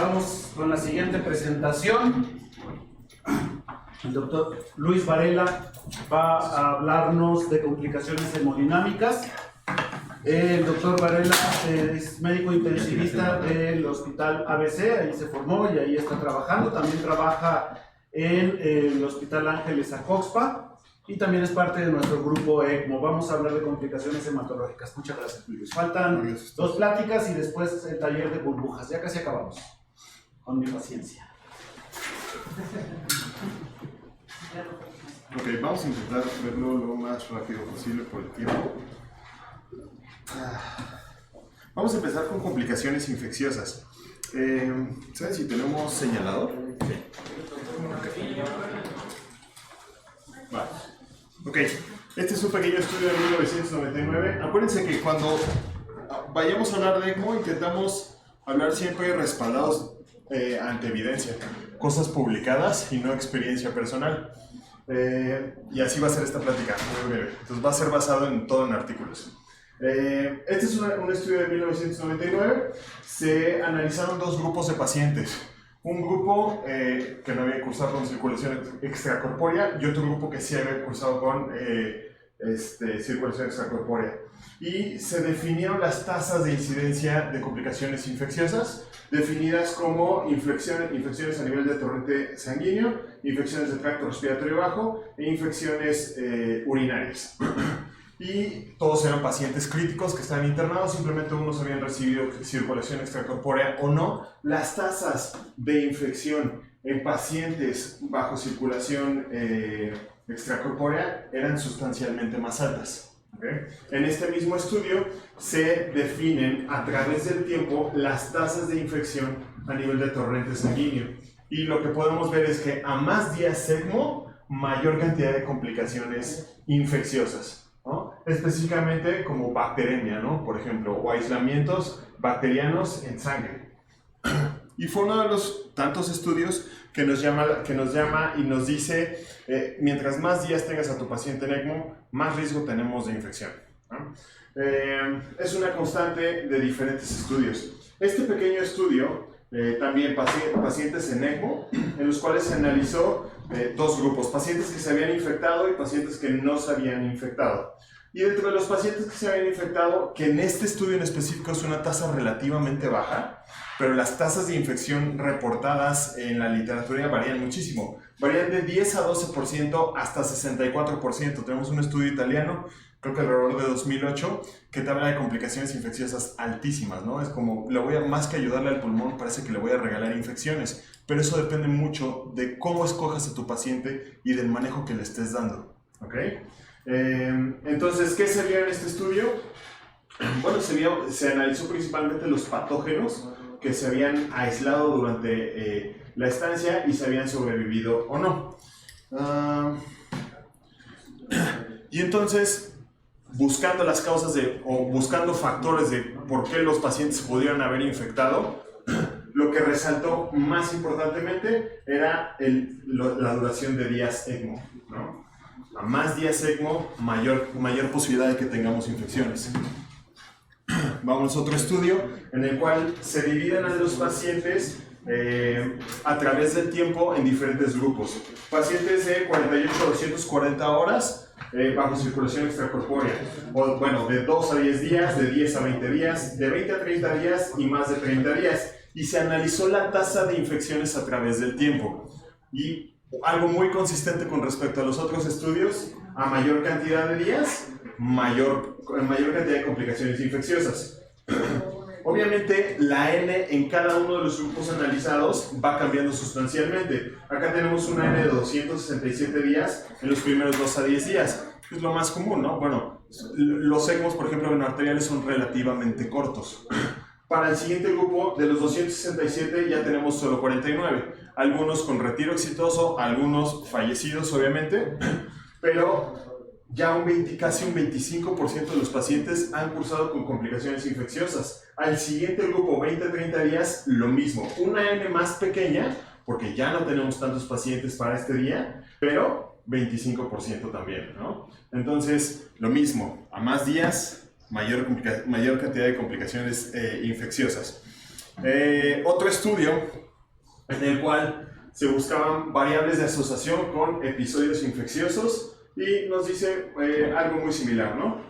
Vamos con la siguiente presentación. El doctor Luis Varela va a hablarnos de complicaciones hemodinámicas. El doctor Varela es médico intensivista del Hospital ABC, ahí se formó y ahí está trabajando. También trabaja en el Hospital Ángeles Acoxpa y también es parte de nuestro grupo ECMO. Vamos a hablar de complicaciones hematológicas. Muchas gracias, Luis. Faltan dos pláticas y después el taller de burbujas. Ya casi acabamos, con mi paciencia. Ok, vamos a intentar verlo lo más rápido posible por el tiempo. Vamos a empezar con complicaciones infecciosas. ¿Sabes si tenemos señalador? Sí. Vale. Ok, este es un pequeño estudio de 1999. Acuérdense que cuando vayamos a hablar de ECMO intentamos hablar siempre respaldados ante evidencia, cosas publicadas y no experiencia personal. Y así va a ser esta plática, muy breve. Entonces va a ser basado en todo en artículos. Este es un estudio de 1999. Se analizaron dos grupos de pacientes. Un grupo que no había cursado con circulación extracorpórea y otro grupo que sí había cursado con circulación extracorpórea. Y se definieron las tasas de incidencia de complicaciones infecciosas, definidas como infecciones a nivel de torrente sanguíneo, infecciones de tracto respiratorio bajo e infecciones urinarias. Y todos eran pacientes críticos que estaban internados, simplemente unos habían recibido circulación extracorpórea o no. Las tasas de infección en pacientes bajo circulación extracorpórea eran sustancialmente más altas. ¿Okay? En este mismo estudio se definen a través del tiempo las tasas de infección a nivel de torrente sanguíneo. Y lo que podemos ver es que a más días ECMO, mayor cantidad de complicaciones infecciosas, ¿no? Específicamente como bacteremia, ¿no? Por ejemplo, o aislamientos bacterianos en sangre. Y fue uno de los tantos estudios que nos llama y nos dice, mientras más días tengas a tu paciente en ECMO, más riesgo tenemos de infección, ¿no? Es una constante de diferentes estudios. Este pequeño estudio, también pacientes en ECMO, en los cuales se analizó dos grupos, pacientes que se habían infectado y pacientes que no se habían infectado. Y dentro de los pacientes que se habían infectado, que en este estudio en específico es una tasa relativamente baja, pero las tasas de infección reportadas en la literatura varían muchísimo. Varían de 10 a 12% hasta 64%. Tenemos un estudio italiano, creo que alrededor de 2008, que te habla de complicaciones infecciosas altísimas, ¿no? Es como, más que ayudarle al pulmón, parece que le voy a regalar infecciones. Pero eso depende mucho de cómo escojas a tu paciente y del manejo que le estés dando, ¿ok? Entonces, ¿qué se vio en este estudio? Bueno, se analizó principalmente los patógenos que se habían aislado durante la estancia y se habían sobrevivido o no. Y entonces, buscando las causas o buscando factores de por qué los pacientes pudieron haber infectado, lo que resaltó más importantemente era la duración de días ECMO, ¿no? A más días ECMO, mayor posibilidad de que tengamos infecciones. Vamos a otro estudio en el cual se dividen a los pacientes a través del tiempo en diferentes grupos. Pacientes de 48 a 240 horas bajo circulación extracorpórea, o bueno, de 2 a 10 días, de 10 a 20 días, de 20 a 30 días y más de 30 días. Y se analizó la tasa de infecciones a través del tiempo. Y algo muy consistente con respecto a los otros estudios, a mayor cantidad de días, mayor cantidad de complicaciones infecciosas. Obviamente la N en cada uno de los grupos analizados va cambiando sustancialmente. Acá tenemos una N de 267 días en los primeros 2 a 10 días. Es lo más común, ¿no? Bueno, los ECMOs, por ejemplo, arteriales son relativamente cortos. Para el siguiente grupo, de los 267 ya tenemos solo 49. Algunos con retiro exitoso, algunos fallecidos obviamente, pero ya casi un 25% de los pacientes han cursado con complicaciones infecciosas. Al siguiente grupo, 20-30 días, lo mismo. Una N más pequeña, porque ya no tenemos tantos pacientes para este día, pero 25% también, ¿no? Entonces, lo mismo, a más días, mayor cantidad de complicaciones infecciosas. Otro estudio en el cual se buscaban variables de asociación con episodios infecciosos y nos dice algo muy similar, ¿no?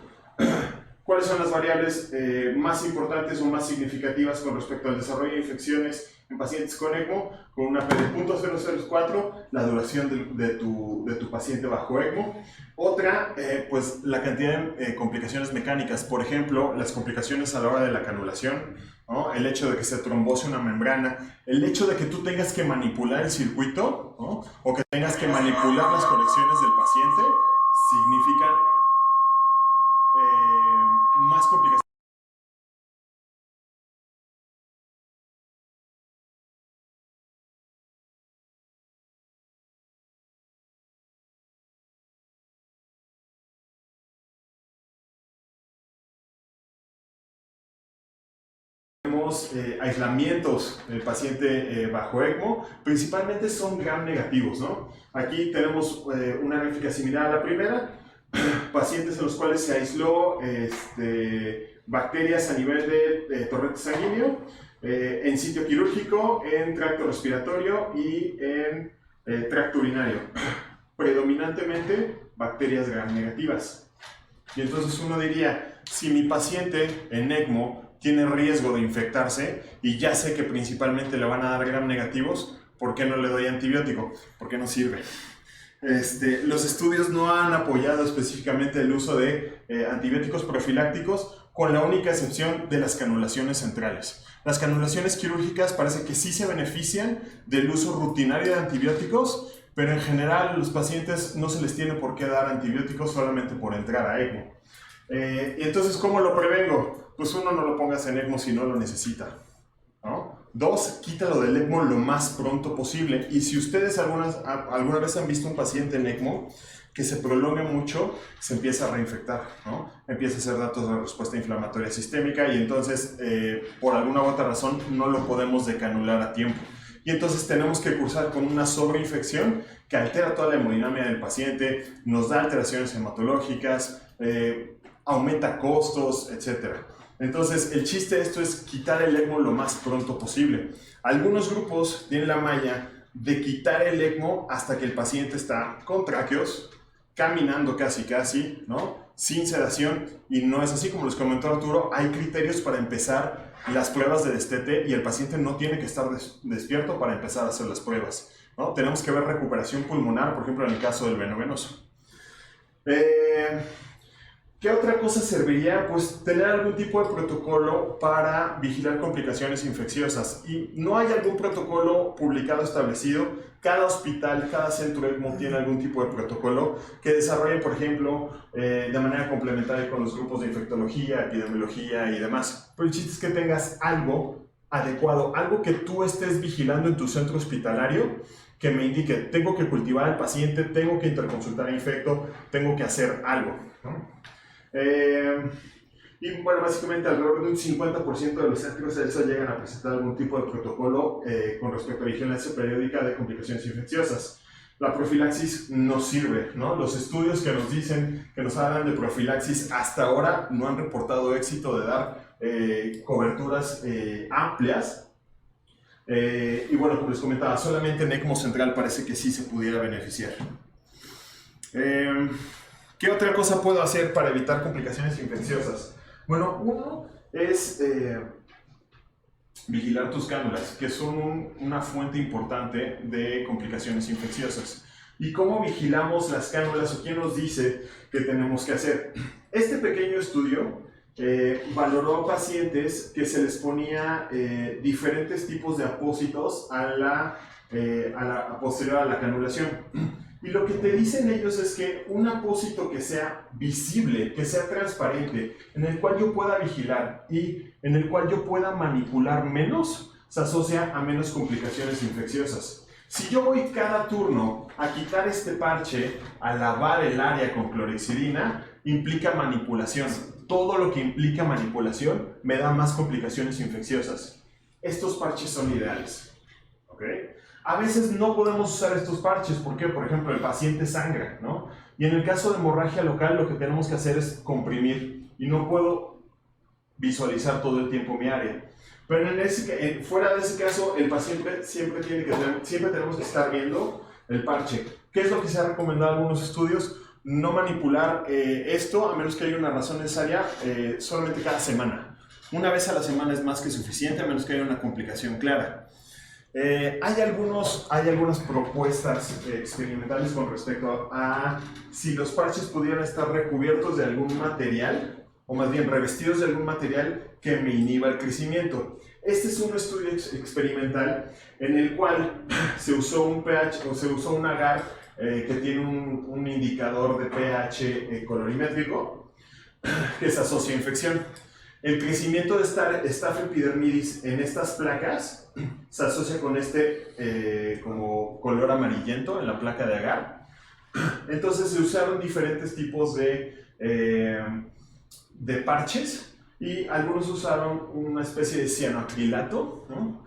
¿Cuáles son las variables más importantes o más significativas con respecto al desarrollo de infecciones en pacientes con ECMO? Con una P de 0.004, la duración de tu paciente bajo ECMO. Otra, pues la cantidad de complicaciones mecánicas, por ejemplo, las complicaciones a la hora de la canulación, ¿no? El hecho de que se trombose una membrana, el hecho de que tú tengas que manipular el circuito, ¿no? O que tengas que manipular las conexiones del paciente, significan más complicaciones. Tenemos aislamientos del paciente bajo ECMO, principalmente son gram negativos, ¿no? Aquí tenemos una gráfica similar a la primera, pacientes en los cuales se aisló bacterias a nivel de torrente sanguíneo, en sitio quirúrgico, en tracto respiratorio y en tracto urinario. Predominantemente bacterias gram negativas. Y entonces uno diría, si mi paciente en ECMO tiene riesgo de infectarse y ya sé que principalmente le van a dar gram negativos, ¿por qué no le doy antibiótico? ¿Por qué no sirve? Los estudios no han apoyado específicamente el uso de antibióticos profilácticos, con la única excepción de las canulaciones centrales. Las canulaciones quirúrgicas parece que sí se benefician del uso rutinario de antibióticos, pero en general los pacientes no se les tiene por qué dar antibióticos solamente por entrar a ECMO. Y entonces, ¿cómo lo prevengo? Pues uno, no lo pongas en ECMO si no lo necesita, ¿no? Dos, quítalo del ECMO lo más pronto posible. Y si ustedes alguna vez han visto un paciente en ECMO que se prolonga mucho, se empieza a reinfectar, ¿no? Empieza a hacer datos de respuesta inflamatoria sistémica y entonces, por alguna u otra razón, no lo podemos decanular a tiempo. Y entonces tenemos que cursar con una sobreinfección que altera toda la hemodinamia del paciente, nos da alteraciones hematológicas, aumenta costos, etc. Entonces, el chiste de esto es quitar el ECMO lo más pronto posible. Algunos grupos tienen la maña de quitar el ECMO hasta que el paciente está con tráqueos, caminando casi, ¿no? Sin sedación, y no es así como les comentó Arturo. Hay criterios para empezar las pruebas de destete y el paciente no tiene que estar despierto para empezar a hacer las pruebas, ¿no? Tenemos que ver recuperación pulmonar, por ejemplo, en el caso del veno-venoso. ¿Qué otra cosa serviría? Pues tener algún tipo de protocolo para vigilar complicaciones infecciosas. Y no hay algún protocolo publicado establecido. Cada hospital, cada centro ECMO tiene algún tipo de protocolo que desarrolle, por ejemplo, de manera complementaria con los grupos de infectología, epidemiología y demás. Pero el chiste es que tengas algo adecuado, algo que tú estés vigilando en tu centro hospitalario, que me indique, tengo que cultivar al paciente, tengo que interconsultar a infecto, tengo que hacer algo, ¿no? Y bueno, básicamente alrededor de un 50% de los centros ELSA llegan a presentar algún tipo de protocolo con respecto a vigilancia periódica de complicaciones infecciosas. La profilaxis no sirve, ¿no? Los estudios que nos dicen, que nos hablan de profilaxis hasta ahora no han reportado éxito de dar coberturas amplias. Y bueno, como les comentaba, solamente en ECMO central parece que sí se pudiera beneficiar. ¿Qué otra cosa puedo hacer para evitar complicaciones infecciosas? Bueno, uno es vigilar tus cánulas, que son una fuente importante de complicaciones infecciosas. ¿Y cómo vigilamos las cánulas o quién nos dice qué tenemos que hacer? Este pequeño estudio valoró a pacientes que se les ponía diferentes tipos de apósitos posterior a la canulación. Y lo que te dicen ellos es que un apósito que sea visible, que sea transparente, en el cual yo pueda vigilar y en el cual yo pueda manipular menos, se asocia a menos complicaciones infecciosas. Si yo voy cada turno a quitar este parche, a lavar el área con clorhexidina, implica manipulación. Todo lo que implica manipulación me da más complicaciones infecciosas. Estos parches son ideales, ¿ok? A veces no podemos usar estos parches porque, por ejemplo, el paciente sangra, ¿no? Y en el caso de hemorragia local, lo que tenemos que hacer es comprimir y no puedo visualizar todo el tiempo mi área. Pero fuera de ese caso, el paciente siempre tenemos que estar viendo el parche. ¿Qué es lo que se ha recomendado en algunos estudios? No manipular esto, a menos que haya una razón necesaria, solamente cada semana. Una vez a la semana es más que suficiente, a menos que haya una complicación clara. Hay algunas propuestas experimentales con respecto a si los parches pudieran estar recubiertos de algún material, o más bien revestidos de algún material que me inhiba el crecimiento. Este es un estudio experimental en el cual se usó un pH o se usó un agar que tiene un indicador de pH colorimétrico que se asocia a infección. El crecimiento de Staph epidermidis en estas placas se asocia con como color amarillento en la placa de agar. Entonces se usaron diferentes tipos de parches y algunos usaron una especie de cianoacrilato, ¿no?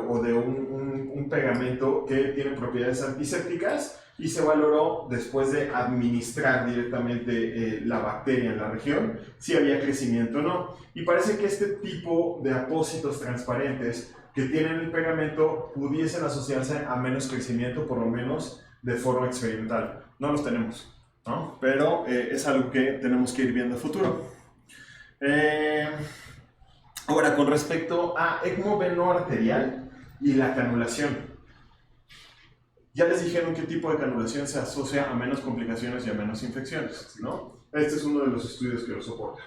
O de un pegamento que tiene propiedades antisépticas y se valoró después de administrar directamente la bacteria en la región si había crecimiento o no. Y parece que este tipo de apósitos transparentes que tienen el pegamento pudiesen asociarse a menos crecimiento, por lo menos de forma experimental. No los tenemos, ¿no? Pero es algo que tenemos que ir viendo a futuro. Ahora, con respecto a ECMO veno arterial y la canulación. Ya les dijeron qué tipo de canulación se asocia a menos complicaciones y a menos infecciones, ¿no? Este es uno de los estudios que lo soporta.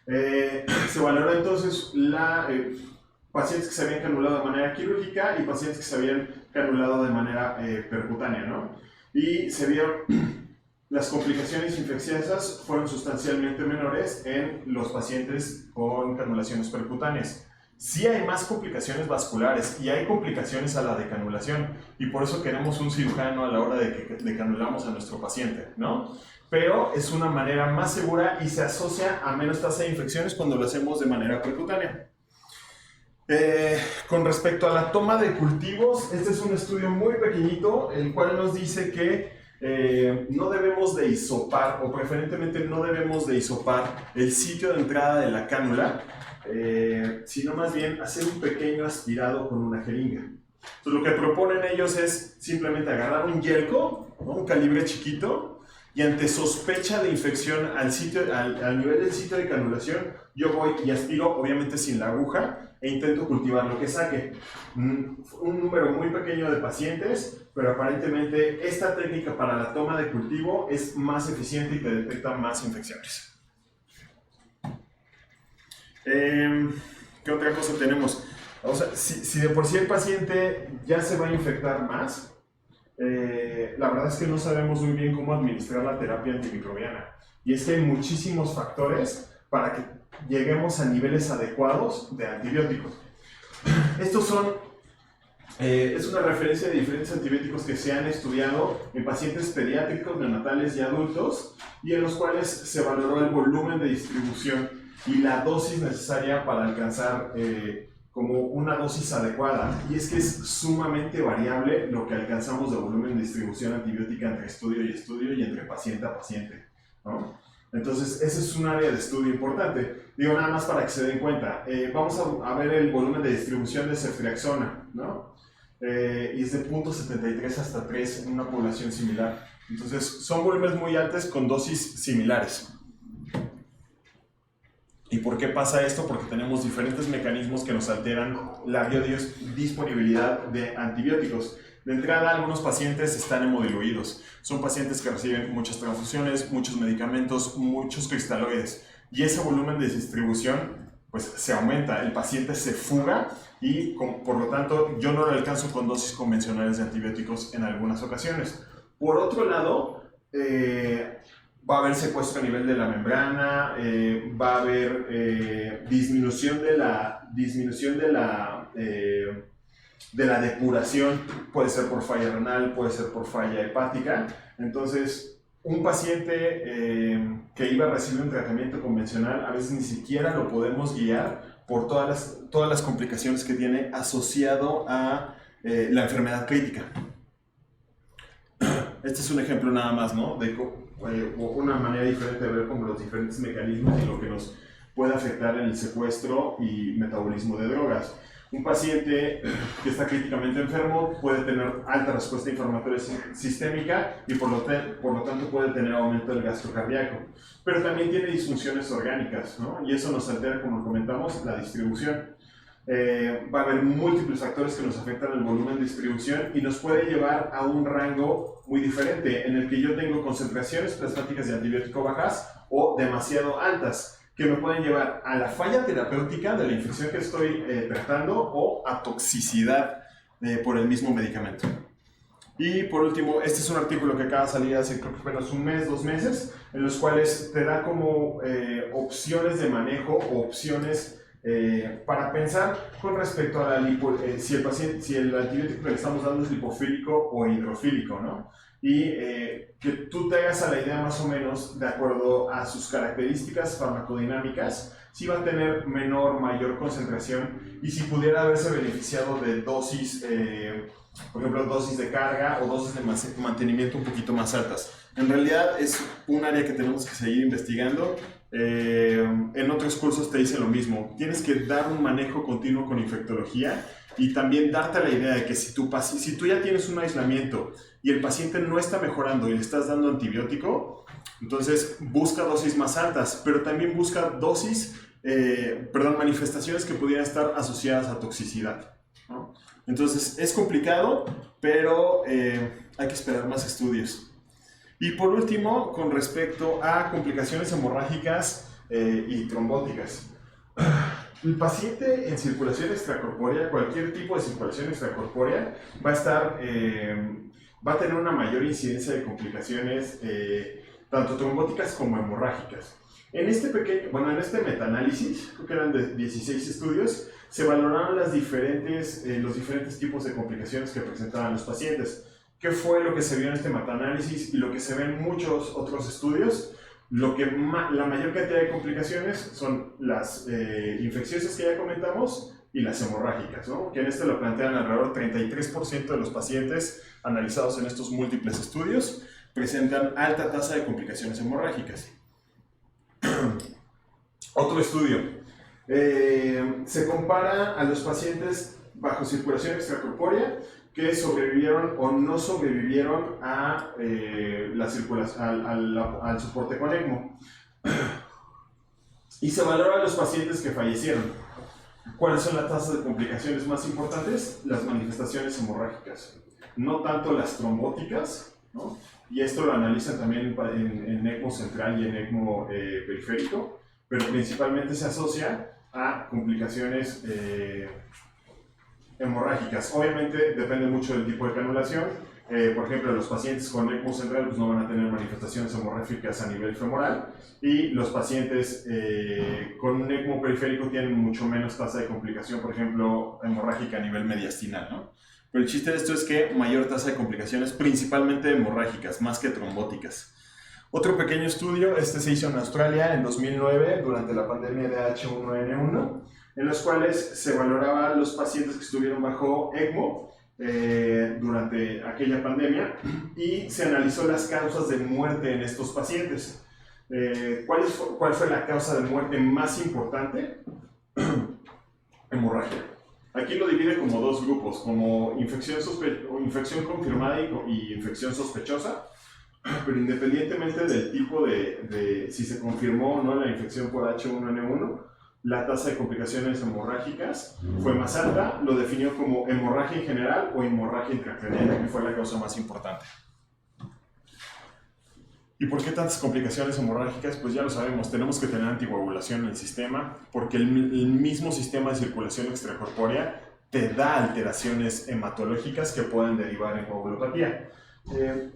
Se valoró entonces pacientes que se habían canulado de manera quirúrgica y pacientes que se habían canulado de manera percutánea, ¿no? Y se vieron las complicaciones infecciosas fueron sustancialmente menores en los pacientes con canulaciones percutáneas. Sí hay más complicaciones vasculares y hay complicaciones a la decanulación y por eso queremos un cirujano a la hora de que decanulamos a nuestro paciente, ¿no? Pero es una manera más segura y se asocia a menos tasa de infecciones cuando lo hacemos de manera percutánea. Con respecto a la toma de cultivos, este es un estudio muy pequeñito, el cual nos dice que no debemos de hisopar, o preferentemente no debemos de hisopar el sitio de entrada de la cánula, sino más bien hacer un pequeño aspirado con una jeringa. Entonces lo que proponen ellos es simplemente agarrar un yelco, ¿no? Un calibre chiquito, y ante sospecha de infección al nivel del sitio de canulación, yo voy y aspiro, obviamente sin la aguja, e intento cultivar lo que saque. Un número muy pequeño de pacientes, pero aparentemente esta técnica para la toma de cultivo es más eficiente y te detecta más infecciones. ¿Qué otra cosa tenemos? O sea, si de por sí el paciente ya se va a infectar más, la verdad es que no sabemos muy bien cómo administrar la terapia antimicrobiana. Y es que hay muchísimos factores para que lleguemos a niveles adecuados de antibióticos. Estos es una referencia de diferentes antibióticos que se han estudiado en pacientes pediátricos, neonatales y adultos, y en los cuales se valoró el volumen de distribución y la dosis necesaria para alcanzar como una dosis adecuada. Y es que es sumamente variable lo que alcanzamos de volumen de distribución antibiótica entre estudio y entre paciente a paciente, ¿no? Entonces, ese es un área de estudio importante. Digo, nada más para que se den cuenta. Vamos a ver el volumen de distribución de ceftriaxona, ¿no? Y es de 0.73 hasta 3 en una población similar. Entonces, son volúmenes muy altos con dosis similares. ¿Y por qué pasa esto? Porque tenemos diferentes mecanismos que nos alteran la biodisponibilidad de antibióticos. De entrada, algunos pacientes están hemodiluidos. Son pacientes que reciben muchas transfusiones, muchos medicamentos, muchos cristaloides. Y ese volumen de distribución pues, se aumenta. El paciente se fuga y, por lo tanto, yo no lo alcanzo con dosis convencionales de antibióticos en algunas ocasiones. Por otro lado, va a haber secuestro a nivel de la membrana, va a haber disminución de la depuración, puede ser por falla renal, puede ser por falla hepática. Entonces, un paciente que iba a recibir un tratamiento convencional, a veces ni siquiera lo podemos guiar por todas las complicaciones que tiene asociado a la enfermedad crítica. Este es un ejemplo nada más, ¿no? De una manera diferente de ver como los diferentes mecanismos y lo que nos puede afectar en el secuestro y metabolismo de drogas. Un paciente que está críticamente enfermo puede tener alta respuesta inflamatoria sistémica y por lo tanto puede tener aumento del gasto cardíaco. Pero también tiene disfunciones orgánicas, ¿no? Y eso nos altera, como comentamos, la distribución. Va a haber múltiples factores que nos afectan el volumen de distribución y nos puede llevar a un rango muy diferente en el que yo tengo concentraciones plasmáticas de antibiótico bajas o demasiado altas, que me pueden llevar a la falla terapéutica de la infección que estoy tratando o a toxicidad por el mismo medicamento. Y por último, este es un artículo que acaba de salir hace creo que apenas un mes, 2 meses, en los cuales te da como opciones de manejo o opciones para pensar con respecto a si el antibiótico que le estamos dando es lipofílico o hidrofílico, ¿no? Y que tú te hagas a la idea más o menos de acuerdo a sus características farmacodinámicas, si va a tener menor, mayor concentración y si pudiera haberse beneficiado de dosis, por ejemplo, dosis de carga o dosis de mantenimiento un poquito más altas. En realidad es un área que tenemos que seguir investigando. En otros cursos te dicen lo mismo, tienes que dar un manejo continuo con infectología y también darte la idea de que si tú ya tienes un aislamiento y el paciente no está mejorando y le estás dando antibiótico, entonces busca dosis más altas, pero también busca manifestaciones que pudieran estar asociadas a toxicidad, ¿no? Entonces es complicado, pero hay que esperar más estudios. Y por último, con respecto a complicaciones hemorrágicas y trombóticas. El paciente en circulación extracorpórea, cualquier tipo de circulación extracorpórea, va a tener una mayor incidencia de complicaciones tanto trombóticas como hemorrágicas. En este metaanálisis, creo que eran de 16 estudios, se valoraron los diferentes tipos de complicaciones que presentaban los pacientes. ¿Qué fue lo que se vio en este metaanálisis y lo que se ve en muchos otros estudios? La mayor cantidad de complicaciones son las infecciosas que ya comentamos y las hemorrágicas, ¿no? Que en este lo plantean alrededor del 33% de los pacientes analizados en estos múltiples estudios presentan alta tasa de complicaciones hemorrágicas. Otro estudio. Se compara a los pacientes bajo circulación extracorpórea que sobrevivieron o no sobrevivieron al soporte con ECMO. Y se valora a los pacientes que fallecieron. ¿Cuáles son las tasas de complicaciones más importantes? Las manifestaciones hemorrágicas, no tanto las trombóticas, ¿no? Y esto lo analizan también en ECMO central y en ECMO periférico, pero principalmente se asocia a complicaciones hemorrágicas. Obviamente depende mucho del tipo de canulación. Por ejemplo, los pacientes con ECMO central pues, no van a tener manifestaciones hemorrágicas a nivel femoral y los pacientes con un ECMO periférico tienen mucho menos tasa de complicación, por ejemplo, hemorrágica a nivel mediastinal, ¿no? Pero el chiste de esto es que mayor tasa de complicaciones, principalmente hemorrágicas, más que trombóticas. Otro pequeño estudio, se hizo en Australia en 2009 durante la pandemia de H1N1, en los cuales se valoraban los pacientes que estuvieron bajo ECMO durante aquella pandemia y se analizó las causas de muerte en estos pacientes. ¿Cuál fue la causa de muerte más importante? Hemorragia. Aquí lo divide como dos grupos, como infección confirmada y infección sospechosa, pero independientemente del tipo de si se confirmó o no la infección por H1N1, la tasa de complicaciones hemorrágicas fue más alta, lo definió como hemorragia en general o hemorragia intracraneana, que fue la causa más importante. ¿Y por qué tantas complicaciones hemorrágicas? Pues ya lo sabemos, tenemos que tener anticoagulación en el sistema, porque el mismo sistema de circulación extracorpórea te da alteraciones hematológicas que pueden derivar en coagulopatía.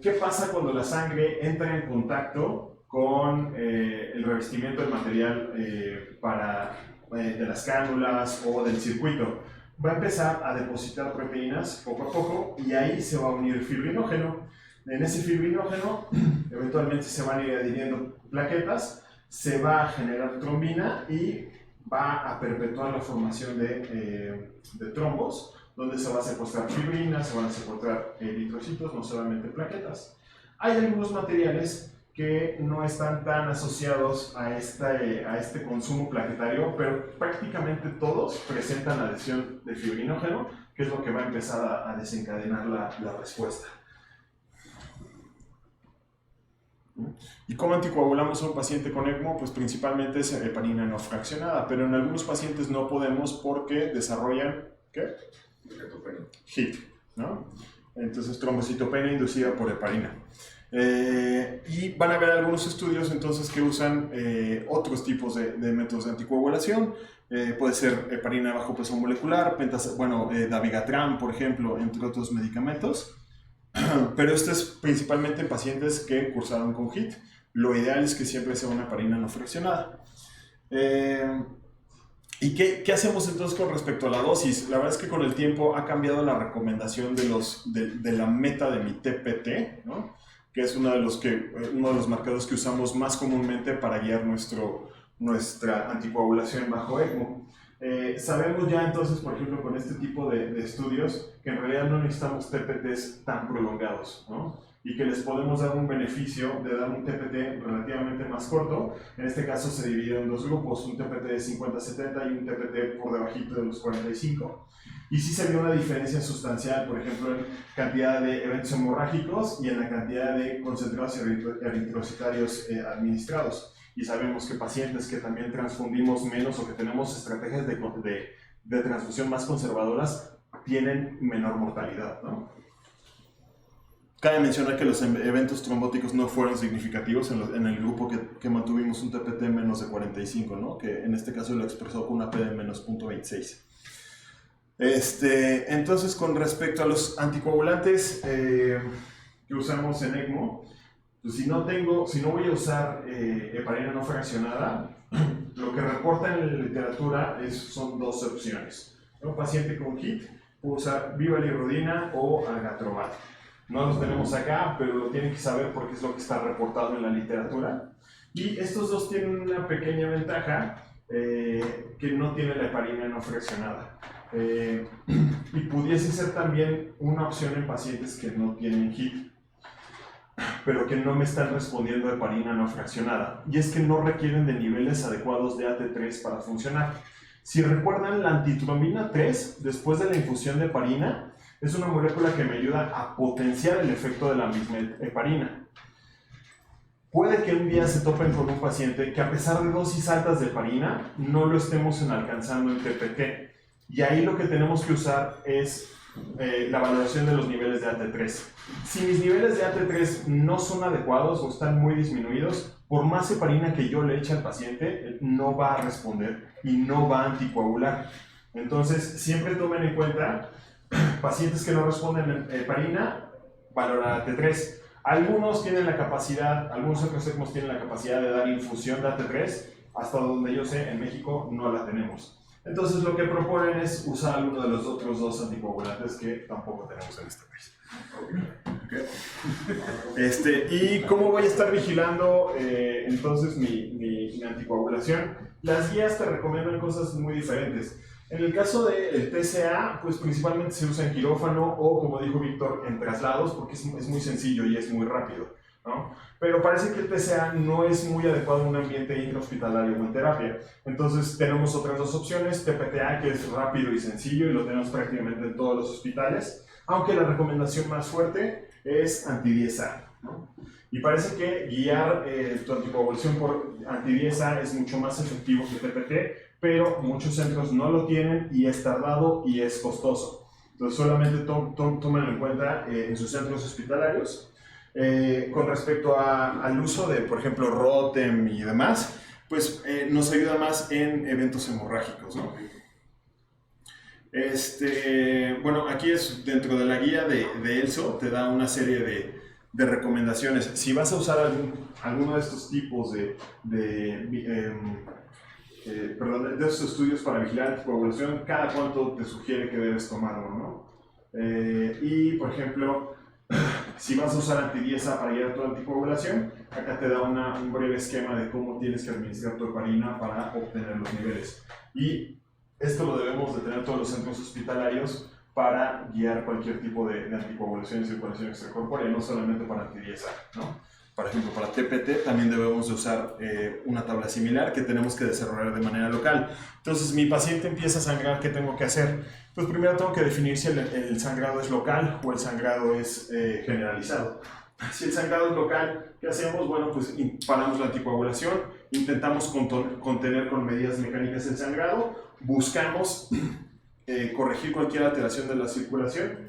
¿Qué pasa cuando la sangre entra en contacto con el revestimiento del material de las cánulas o del circuito? Va a empezar a depositar proteínas poco a poco y ahí se va a unir fibrinógeno. En ese fibrinógeno eventualmente se van a ir adhiriendo plaquetas, se va a generar trombina y va a perpetuar la formación de trombos, donde se va a secuestrar fibrina, se van a secuestrar eritrocitos, no solamente plaquetas. Hay algunos materiales que no están tan asociados a este consumo plaquetario, pero prácticamente todos presentan adhesión de fibrinógeno, que es lo que va a empezar a desencadenar la respuesta. ¿Y cómo anticoagulamos a un paciente con ECMO? Pues principalmente es heparina no fraccionada, pero en algunos pacientes no podemos porque desarrollan, ¿qué? HIT, ¿no? Entonces trombocitopenia inducida por heparina. Y van a haber algunos estudios entonces que usan otros tipos de métodos de anticoagulación. Puede ser heparina de bajo peso molecular, dabigatran, por ejemplo, entre otros medicamentos. Pero esto es principalmente en pacientes que cursaron con HIT. Lo ideal es que siempre sea una heparina no fraccionada. ¿Y qué hacemos entonces con respecto a la dosis? La verdad es que con el tiempo ha cambiado la recomendación de la meta de mi TPT, ¿no? Que es uno de los marcadores que usamos más comúnmente para guiar nuestra anticoagulación bajo ECMO. Sabemos ya entonces, por ejemplo, con este tipo de estudios, que en realidad no necesitamos TPTs tan prolongados, ¿no? Y que les podemos dar un beneficio de dar un TPT relativamente más corto. En este caso se divide en dos grupos, un TPT de 50-70 y un TPT por debajito de los 45. Y sí se vio una diferencia sustancial, por ejemplo, en cantidad de eventos hemorrágicos y en la cantidad de concentrados eritrocitarios administrados. Y sabemos que pacientes que también transfundimos menos o que tenemos estrategias de transfusión más conservadoras tienen menor mortalidad, ¿no? Cabe mencionar que los eventos trombóticos no fueron significativos en el grupo que mantuvimos un TPT menos de 45, ¿no? Que en este caso lo expresó con una P de menos 0.26. Entonces, con respecto a los anticoagulantes que usamos en ECMO, pues si no voy a usar heparina no fraccionada, lo que reporta en la literatura son dos opciones. Un paciente con HIT puede usar vivalirudina o algatrobat. No los tenemos acá, pero lo tienen que saber porque es lo que está reportado en la literatura. Y estos dos tienen una pequeña ventaja que no tiene la heparina no fraccionada. Y pudiese ser también una opción en pacientes que no tienen HIT, pero que no me están respondiendo a heparina no fraccionada. Y es que no requieren de niveles adecuados de AT3 para funcionar. Si recuerdan, la antitrombina 3, después de la infusión de heparina, es una molécula que me ayuda a potenciar el efecto de la misma heparina. Puede que un día se topen con un paciente que a pesar de dosis altas de heparina, no lo estemos alcanzando en TPT. Y ahí lo que tenemos que usar es la valoración de los niveles de AT3. Si mis niveles de AT3 no son adecuados o están muy disminuidos, por más heparina que yo le eche al paciente, no va a responder y no va a anticoagular. Entonces, siempre tomen en cuenta pacientes que no responden a heparina, valorar AT3. Algunos tienen la capacidad, algunos otros ECMOs tienen la capacidad de dar infusión de AT3, hasta donde yo sé, en México no la tenemos. Entonces lo que proponen es usar alguno de los otros dos anticoagulantes que tampoco tenemos en este país. ¿Y cómo voy a estar vigilando entonces mi anticoagulación? Las guías te recomiendan cosas muy diferentes. En el caso del TCA, pues principalmente se usa en quirófano o, como dijo Víctor, en traslados, porque es muy sencillo y es muy rápido, ¿no? Pero parece que el TCA no es muy adecuado en un ambiente intrahospitalario o en terapia. Entonces tenemos otras dos opciones, TPTA, que es rápido y sencillo y lo tenemos prácticamente en todos los hospitales, aunque la recomendación más fuerte es anti-10A, ¿no? Y parece que guiar tu anticoagulación por anti-10A es mucho más efectivo que TPT, pero muchos centros no lo tienen y es tardado y es costoso. Entonces solamente tómenlo en cuenta en sus centros hospitalarios. Con respecto al uso de, por ejemplo, Rotem y demás, pues nos ayuda más en eventos hemorrágicos, ¿no? Bueno, aquí es dentro de la guía de ELSO, te da una serie de recomendaciones. Si vas a usar alguno de estos tipos de estos estudios para vigilar anticoagulación, cada cuánto te sugiere que debes tomarlo, ¿no? Y, por ejemplo, si vas a usar anti-10A para guiar tu anticoagulación, acá te da un breve esquema de cómo tienes que administrar tu heparina para obtener los niveles. Y esto lo debemos de tener todos los centros hospitalarios para guiar cualquier tipo de anticoagulación y circulación extracorpórea, no solamente para anti-10A, ¿no? Por ejemplo, para TPT también debemos de usar una tabla similar que tenemos que desarrollar de manera local. Entonces, mi paciente empieza a sangrar, ¿qué tengo que hacer? Pues primero tengo que definir si el sangrado es local o el sangrado es generalizado. Si el sangrado es local, ¿qué hacemos? Bueno, pues paramos la anticoagulación, intentamos contener con medidas mecánicas el sangrado, buscamos corregir cualquier alteración de la circulación,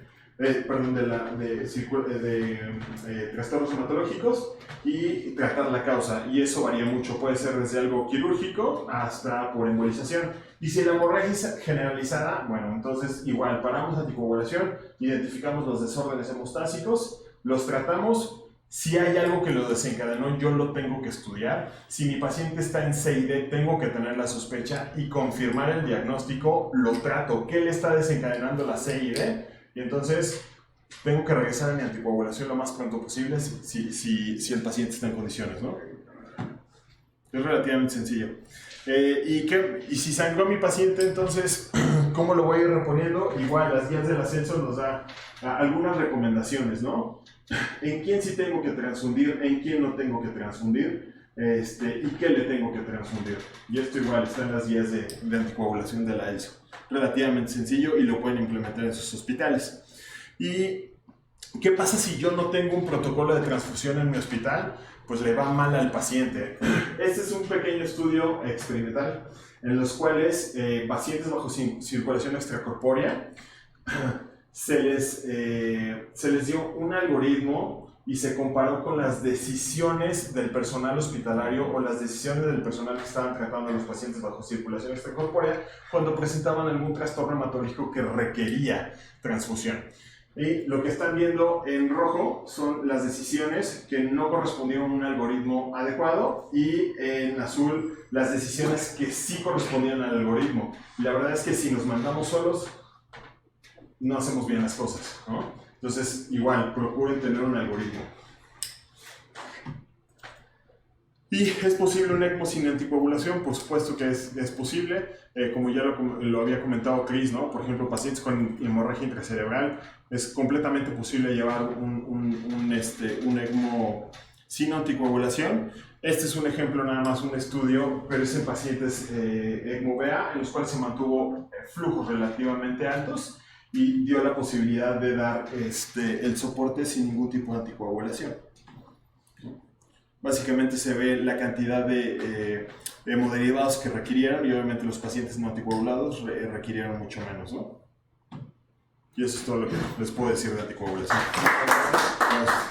trastornos hematológicos y tratar la causa. Y eso varía mucho, puede ser desde algo quirúrgico hasta por embolización. Y si la hemorragia es generalizada, bueno, entonces igual paramos la anticoagulación, identificamos los desórdenes hemostásicos, los tratamos. Si hay algo que lo desencadenó, yo lo tengo que estudiar. Si mi paciente está en CID, tengo que tener la sospecha y confirmar el diagnóstico, lo trato. ¿Qué le está desencadenando la CID? Y entonces tengo que regresar a mi anticoagulación lo más pronto posible si el paciente está en condiciones, ¿no? Es relativamente sencillo. Y si sangró mi paciente, entonces, ¿cómo lo voy a ir reponiendo? Igual, las guías del ascenso nos da algunas recomendaciones, ¿no? En quién sí tengo que transfundir, en quién no tengo que transfundir, y qué le tengo que transfundir. Y esto igual está en las guías de anticoagulación de la ELSO. Relativamente sencillo y lo pueden implementar en sus hospitales. ¿Y qué pasa si yo no tengo un protocolo de transfusión en mi hospital? Pues le va mal al paciente. Este es un pequeño estudio experimental en los cuales pacientes bajo circulación extracorpórea se les dio un algoritmo y se comparó con las decisiones del personal hospitalario o las decisiones del personal que estaban tratando a los pacientes bajo circulación extracorpórea cuando presentaban algún trastorno hematológico que requería transfusión. Y lo que están viendo en rojo son las decisiones que no correspondieron a un algoritmo adecuado y en azul las decisiones que sí correspondían al algoritmo. Y la verdad es que si nos mandamos solos, no hacemos bien las cosas, ¿no? Entonces, igual, procuren tener un algoritmo. ¿Y es posible un ECMO sin anticoagulación? Por supuesto que es posible. Como ya lo había comentado Chris, ¿no? Por ejemplo, pacientes con hemorragia intracerebral, es completamente posible llevar un ECMO sin anticoagulación. Este es un ejemplo, nada más un estudio, pero ese paciente es ECMO BA, en los cuales se mantuvo flujos relativamente altos y dio la posibilidad de dar el soporte sin ningún tipo de anticoagulación. Básicamente se ve la cantidad de hemoderivados que requirieron y obviamente los pacientes no anticoagulados requirieron mucho menos, ¿no? Y eso es todo lo que les puedo decir de anticoagulación. Gracias.